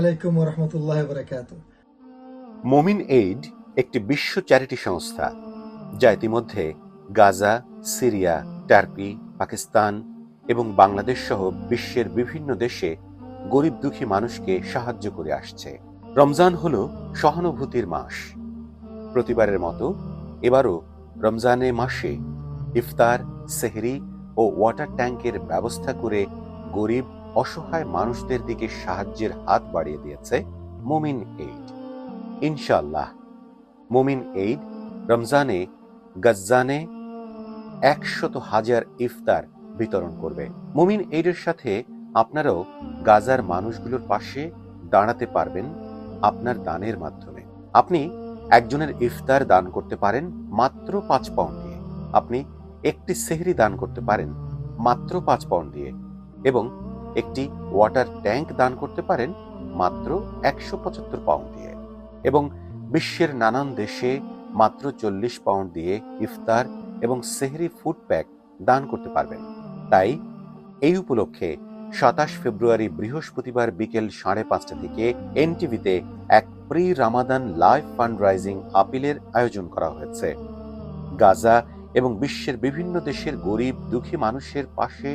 আলাইকুম ওয়া রাহমাতুল্লাহি ওয়া বারাকাতুহু। মোমিন এইড একটি বিশ্ব চ্যারিটি সংস্থা যা ইতিমধ্যে গাজা, সিরিয়া, টার্কি, পাকিস্তান এবং বাংলাদেশ সহ বিশ্বের বিভিন্ন দেশে গরিব দুঃখী মানুষকে সাহায্য করে আসছে। রমজান হল সহানুভূতির মাস। প্রতিবারের মতো এবারও রমজানে মাসে ইফতার, সেহরি ও ওয়াটার ট্যাঙ্কের ব্যবস্থা করে গরিব অসহায় মানুষদের দিকে সাহায্যের হাত বাড়িয়ে দিয়েছে মোমিন এইড। ইনশাআল্লাহ মোমিন এইড রমজানে গাজ্জানে 100,000 ইফতার বিতরণ করবে। মোমিন এইডের সাথে আপনারাও গাজার মানুষগুলোর পাশে দাঁড়াতে পারবেন আপনার দানের মাধ্যমে। আপনি একজনের ইফতার দান করতে পারেন মাত্র 5 পাউন্ড দিয়ে। আপনি একটি সেহরি দান করতে পারেন মাত্র 5 পাউন্ড দিয়ে এবং একটি ওয়াটার ট্যাঙ্ক দান করতে পারেন মাত্র 175 পাউন্ড দিয়ে এবং বিশ্বের নানান দেশে মাত্র 40 পাউন্ড দিয়ে ইফতার এবং সেহরি ফুড প্যাক দান করতে পারবেন। তাই এই উপলক্ষে 27 ফেব্রুয়ারি বৃহস্পতিবার বিকেল 5:30 থেকে এনটিভিতে এক pre Ramadan live fund raising আপিলের আয়োজন করা হয়েছে। গাজা এবং বিশ্বের বিভিন্ন দেশের গরিব দুঃখী মানুষের পাশে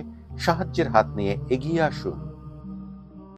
সাহায্যের হাত নিয়ে এগিয়ে আসুন।